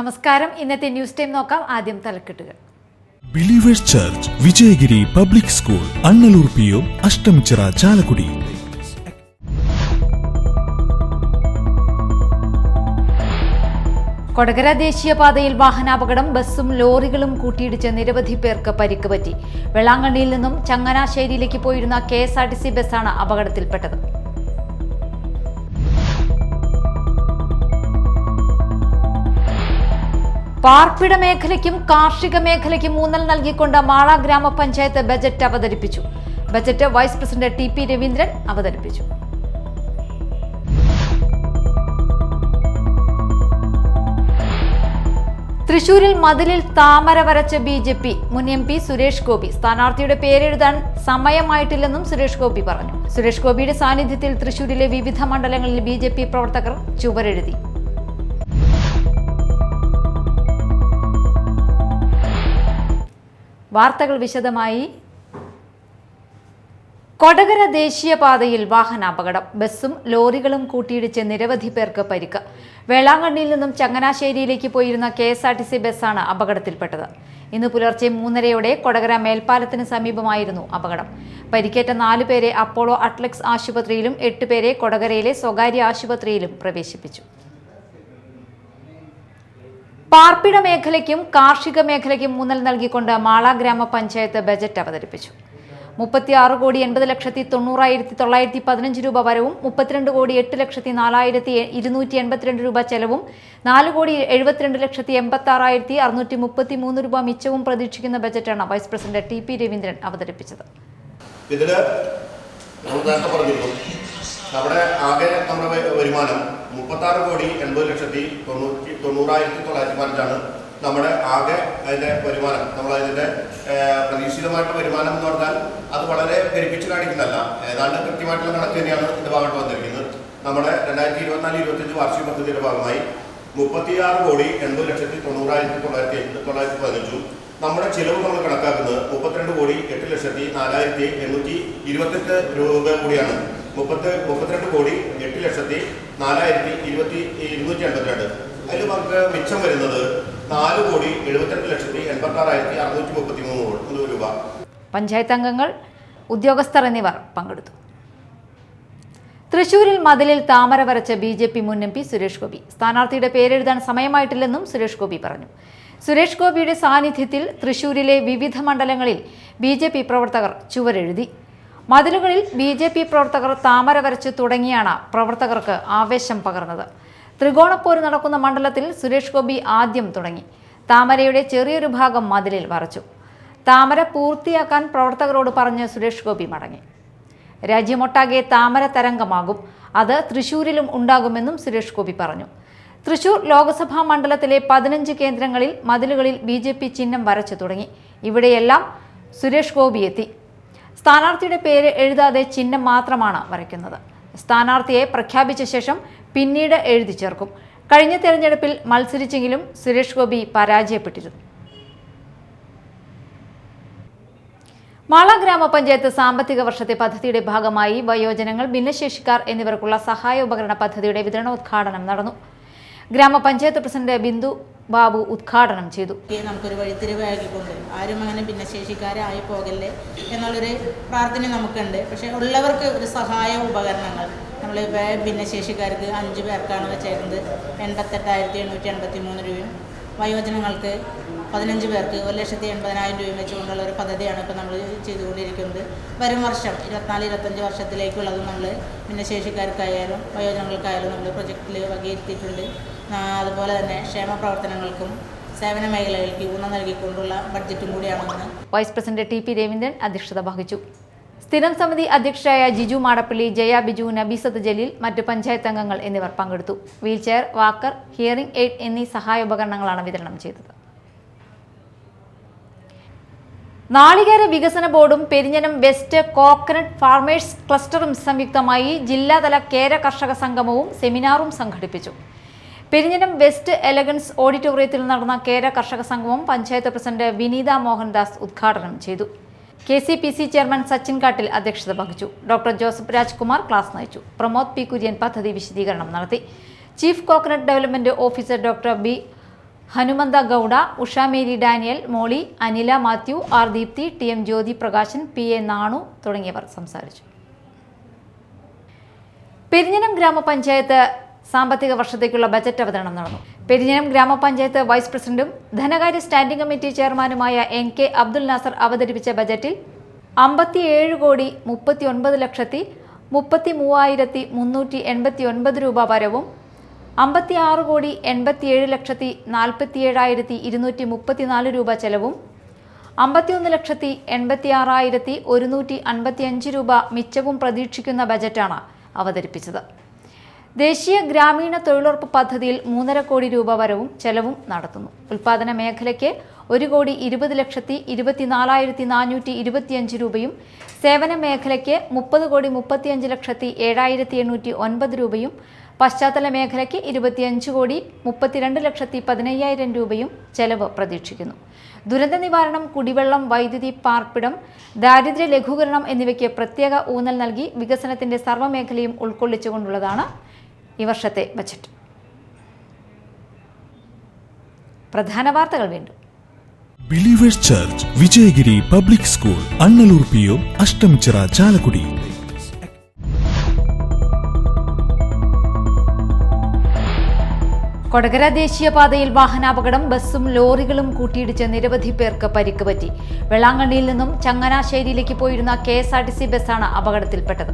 നമസ്കാരം. ഇന്നത്തെ news time നോക്കാം. ആദ്യം തലക്കെട്ടുകൾ. Believers church Vijayagiri public school Annallur PO Ashtamichira Chalakudy. Kodakara ദേശീയപാതയിൽ വാഹനാപകടം. ബസ്സും ലോറികളും കൂട്ടിയിടിച്ച് നിരവധി പേർക്ക് പരിക്ക് പറ്റി. വെള്ളാങ്കണ്ണിയിൽ നിന്നും ചങ്ങനാശ്ശേരിയിലേക്ക് പോയിരുന്ന KSRTC ബസ്സാണ് അപകടത്തിൽപ്പെട്ടത്. പാർപ്പിട മേഖലയ്ക്കും കാർഷിക മേഖലയ്ക്കും ഊന്നൽ നൽകിക്കൊണ്ട് മാള ഗ്രാമപഞ്ചായത്ത് ബജറ്റ് അവതരിപ്പിച്ചു. Budget vice president TP Raveendran അവതരിപ്പിച്ചു. തൃശൂരിൽ മതിലിൽ താമര വരച്ച BJP മുൻ MP സുരേഷ് ഗോപി. സ്ഥാനാർത്ഥിയുടെ പേരെഴുതാൻ സമയമായിട്ടില്ലെന്നും സുരേഷ് ഗോപി പറഞ്ഞു. സുരേഷ് ഗോപിയുടെ സാന്നിധ്യത്തിൽ തൃശൂരിലെ വിവിധ മണ്ഡലങ്ങളിൽ BJP പ്രവർത്തകർ ചുവരെഴുതി. വാർത്തകൾ വിശദമായി. കൊടകര ദേശീയപാതയിൽ വാഹനാപകടം. ബസ്സും ലോറികളും കൂട്ടിയിടിച്ച് നിരവധി പേർക്ക് പരിക്ക്. വേളാങ്കണ്ണിയിൽ നിന്നും ചങ്ങനാശ്ശേരിയിലേക്ക് പോയിരുന്ന KSRTC ബസ്സാണ് അപകടത്തിൽപ്പെട്ടത്. ഇന്ന് പുലർച്ചെ 3:30 കൊടകര മേൽപ്പാലത്തിന് സമീപമായിരുന്നു അപകടം. പരിക്കേറ്റ 4 പേരെ അപ്പോളോ അട്ലക്സ് ആശുപത്രിയിലും 8 പേരെ കൊടകരയിലെ സ്വകാര്യ ആശുപത്രിയിലും പ്രവേശിപ്പിച്ചു. പാർപ്പിട മേഖലയ്ക്കും കാർഷിക മേഖലയ്ക്കും ഊന്നൽ നൽകിക്കൊണ്ട് മാള ഗ്രാമപഞ്ചായത്ത് ബജറ്റ് അവതരിപ്പിച്ചു. 36,80,90,915 രൂപ വരവും 32,08,04,282 രൂപ ചെലവും 4,72,86,633 രൂപ മിച്ചവും പ്രതീക്ഷിക്കുന്ന ബജറ്റാണ് വൈസ് പ്രസിഡന്റ് TP രവീന്ദ്രൻ അവതരിപ്പിച്ചത്. നമ്മുടെ ആകെ നമ്മുടെ വരുമാനം 36,80,90,915 നമ്മുടെ ആകെ അതിൻ്റെ വരുമാനം. നമ്മളതിൻ്റെ പ്രതീക്ഷിതമായിട്ട് വരുമാനം എന്ന് പറഞ്ഞാൽ അത് വളരെ പെരുപ്പിച്ച് കാണിക്കുന്നതല്ല, ഏതാണ്ട് കൃത്യമായിട്ടുള്ള കണക്ക് തന്നെയാണ് ഇതിൻ്റെ ഭാഗത്ത് വന്നിരിക്കുന്നത്. നമ്മുടെ 2024-25 വാർഷിക പദ്ധതിയുടെ ഭാഗമായി 36,80,90,915. നമ്മുടെ ചിലവ് നമ്മൾ കണക്കാക്കുന്നത് 32,08,04,828 രൂപ കൂടിയാണ്. 32,08,04,282. അതിൽ നമുക്ക് മിച്ചം വരുന്നത് 4,72,86,633 രൂപ. പഞ്ചായത്ത് അംഗങ്ങൾ, ഉദ്യോഗസ്ഥർ എന്നിവർ പങ്കെടുത്തു. തൃശൂരിൽ മതിലിൽ താമര വരച്ച BJP മുൻ MP സുരേഷ് ഗോപി. സ്ഥാനാർത്ഥിയുടെ പേരെഴുതാൻ സമയമായിട്ടില്ലെന്നും സുരേഷ് ഗോപി പറഞ്ഞു. സുരേഷ് ഗോപിയുടെ സാന്നിധ്യത്തിൽ തൃശൂരിലെ വിവിധ മണ്ഡലങ്ങളിൽ BJP പ്രവർത്തകർ ചുവരെഴുതി. മതിലുകളിൽ BJP പ്രവർത്തകർ താമര വരച്ച് തുടങ്ങിയാണ് പ്രവർത്തകർക്ക് ആവേശം പകർന്നത്. ത്രികോണപ്പോര് നടക്കുന്ന മണ്ഡലത്തിൽ സുരേഷ് ഗോപി ആദ്യം തുടങ്ങി. താമരയുടെ ചെറിയൊരു ഭാഗം മതിലിൽ വരച്ചു. താമര പൂർത്തിയാക്കാൻ പ്രവർത്തകരോട് പറഞ്ഞ് സുരേഷ് ഗോപി മടങ്ങി. രാജ്യമൊട്ടാകെ താമര തരംഗമാകും, അത് തൃശൂരിലും ഉണ്ടാകുമെന്നും സുരേഷ് ഗോപി പറഞ്ഞു. തൃശൂർ ലോക്സഭാ മണ്ഡലത്തിലെ 15 കേന്ദ്രങ്ങളിൽ മതിലുകളിൽ BJP ചിഹ്നം വരച്ചു തുടങ്ങി. ഇവിടെയെല്ലാം സുരേഷ് ഗോപി എത്തി. സ്ഥാനാർത്ഥിയുടെ പേര് എഴുതാതെ ചിഹ്നം മാത്രമാണ് വരയ്ക്കുന്നത്. സ്ഥാനാർത്ഥിയെ പ്രഖ്യാപിച്ച ശേഷം പിന്നീട് എഴുതി ചേർക്കും. കഴിഞ്ഞ തെരഞ്ഞെടുപ്പിൽ മത്സരിച്ചെങ്കിലും സുരേഷ് ഗോപി പരാജയപ്പെട്ടിരുന്നു. മാള ഗ്രാമപഞ്ചായത്ത് സാമ്പത്തിക വർഷത്തെ പദ്ധതിയുടെ ഭാഗമായി വയോജനങ്ങൾ, ഭിന്നശേഷിക്കാർ എന്നിവർക്കുള്ള സഹായ ഉപകരണ പദ്ധതിയുടെ വിതരണോദ്ഘാടനം നടന്നു. ഗ്രാമപഞ്ചായത്ത് പ്രസിഡന്റ് ബിന്ദു ബാബു ഉദ്ഘാടനം ചെയ്തു. നമുക്കൊരു വഴിത്തിരിവാക്കിക്കൊണ്ട് ആരും അങ്ങനെ ഭിന്നശേഷിക്കാരായി പോകല്ലേ എന്നുള്ളൊരു പ്രാർത്ഥന നമുക്കുണ്ട്. പക്ഷേ ഉള്ളവർക്ക് ഒരു സഹായ ഉപകരണങ്ങൾ നമ്മൾ ഭിന്നശേഷിക്കാർക്ക് 5 പേർക്കാണ് വെച്ചേക്കുന്നത് 88,883 രൂപയും, വയോജനങ്ങൾക്ക് 15 പേർക്ക് 1,80,000 രൂപയും വെച്ചുകൊണ്ടുള്ള ഒരു പദ്ധതിയാണ് ഇപ്പോൾ നമ്മൾ ചെയ്തുകൊണ്ടിരിക്കുന്നത്. വരും വർഷം 24-25 വർഷത്തിലേക്കുള്ളത് നമ്മൾ ഭിന്നശേഷിക്കാർക്കായാലും വയോജനങ്ങൾക്കായാലും നമ്മൾ പ്രൊജക്റ്റിൽ വകയിരുത്തിയിട്ടുണ്ട്. അതുപോലെ തന്നെ ക്ഷേമ പ്രവർത്തനങ്ങൾക്കും സേവന മേഖലകൾക്ക് ഊന്നൽ നൽകിക്കൊണ്ടുള്ള ബഡ്ജറ്റും കൂടിയാണെന്ന് വൈസ് പ്രസിഡന്റ് TP രവീന്ദ്രൻ അധ്യക്ഷത വഹിച്ചു. സ്ഥിരം സമിതി അധ്യക്ഷരായ ജിജു മാടപ്പള്ളി, ജയ ബിജു, നബീസത്ത് ജലീൽ, മറ്റ് പഞ്ചായത്ത് അംഗങ്ങൾ എന്നിവർ പങ്കെടുത്തു. വീൽചെയർ, വാക്കർ, ഹിയറിംഗ് എയ്ഡ് എന്നീ സഹായ ഉപകരണങ്ങളാണ് വിതരണം ചെയ്തത്. നാളികേര വികസന ബോർഡും പെരിഞ്ഞനം വെസ്റ്റ് കോക്കനട്ട് ഫാർമേഴ്സ് ക്ലസ്റ്ററും സംയുക്തമായി ജില്ലാതല കേര കർഷക സംഗമവും സെമിനാറും സംഘടിപ്പിച്ചു. പെരിഞ്ഞനം വെസ്റ്റ് എലഗൻസ് ഓഡിറ്റോറിയത്തിൽ നടന്ന കേര കർഷക സംഗമം പഞ്ചായത്ത് പ്രസിഡന്റ് വിനീത മോഹൻദാസ് ഉദ്ഘാടനം ചെയ്തു. KCPC ചെയർമാൻ സച്ചിൻ കാട്ടിൽ അധ്യക്ഷത വഹിച്ചു. ഡോക്ടർ ജോസഫ് രാജ്കുമാർ ക്ലാസ് നയിച്ചു. പ്രമോദ് P. കുര്യൻ പദ്ധതി വിശദീകരണം നടത്തി. Chief coconut development officer doctor B. Hanumantha Gowda, Usha Mary Daniel, Molly, Anila Mathew, R Deepthi, TM Jyothi Prakashan, PA Nanu തുടങ്ങിയവർ സംസാരിച്ചു. പെരിഞ്ഞനം ഗ്രാമപഞ്ചായത്ത് സാമ്പത്തിക വർഷത്തേക്കുള്ള ബജറ്റ് അവതരണം നടന്നു. പെരിഞ്ഞനം ഗ്രാമപഞ്ചായത്ത് വൈസ് പ്രസിഡന്റും ധനകാര്യ സ്റ്റാൻഡിംഗ് കമ്മിറ്റി ചെയർമാനുമായ NK അബ്ദുൽ നാസർ അവതരിപ്പിച്ച ബജറ്റിൽ 57,33,389 രൂപ വരവും 56,87,47,234 രൂപ ചെലവും 51,86,155 രൂപ മിച്ചവും പ്രതീക്ഷിക്കുന്ന ബജറ്റാണ് അവതരിപ്പിച്ചത്. ദേശീയ ഗ്രാമീണ തൊഴിലുറപ്പ് പദ്ധതിയിൽ 3.5 കോടി രൂപ വരവും ചെലവും നടത്തുന്നു. ഉൽപാദന മേഖലയ്ക്ക് 1,20,24,425 രൂപയും സേവന മേഖലയ്ക്ക് 30,35,07,809 രൂപയും പശ്ചാത്തല മേഖലയ്ക്ക് 25,32,15,000 രൂപയും ചെലവ് പ്രതീക്ഷിക്കുന്നു. ദുരന്ത നിവാരണം, കുടിവെള്ളം, വൈദ്യുതി, പാർപ്പിടം, ദാരിദ്ര്യ ലഘൂകരണം എന്നിവയ്ക്ക് പ്രത്യേക ഊന്നൽ നൽകി വികസനത്തിന്റെ സർവ്വമേഖലയും ഉൾക്കൊള്ളിച്ചുകൊണ്ടുള്ളതാണ് ഈ വർഷത്തെ ബജറ്റ്. പ്രധാന വാർത്തകൾ വീണ്ടും. Believers church, Vijayagiri public school, Annallur PO, Ashtamichira, Chalakudy. Kodakara ദേശീയപാതയിൽ വാഹനാപകടം. ബസ്സും ലോറികളും കൂട്ടിയിടിച്ച് നിരവധി പേർക്ക് പരിക്ക് പറ്റി. വെള്ളാങ്കണ്ണിയിൽ നിന്നും ചങ്ങനാശ്ശേരിയിലേക്ക് പോയിരുന്ന KSRTC ബസ്സാണ് അപകടത്തിൽപ്പെട്ടത്.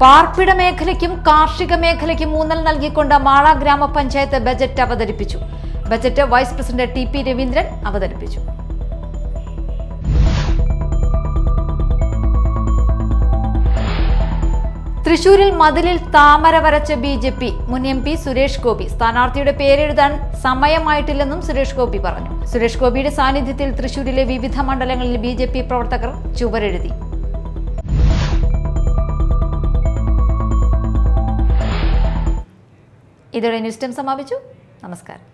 പാർപ്പിട മേഖലയ്ക്കും കാർഷിക മേഖലയ്ക്കും ഊന്നൽ നൽകിക്കൊണ്ട് മാള ഗ്രാമപഞ്ചായത്ത് ബജറ്റ് അവതരിപ്പിച്ചു. Budget vice president TP Raveendran അവതരിപ്പിച്ചു. തൃശൂരിൽ മതിലിൽ താമര വരച്ച BJP മുൻ MP സുരേഷ് ഗോപി. സ്ഥാനാർത്ഥിയുടെ പേരെഴുതാൻ സമയമായിട്ടില്ലെന്നും സുരേഷ് ഗോപി പറഞ്ഞു. സുരേഷ് ഗോപിയുടെ സാന്നിധ്യത്തിൽ തൃശൂരിലെ വിവിധ മണ്ഡലങ്ങളിൽ BJP പ്രവർത്തകർ ചുവരെഴുതി. ഇതോടെ ന്യൂസ് ടൈം സമാപിച്ചു. നമസ്കാരം.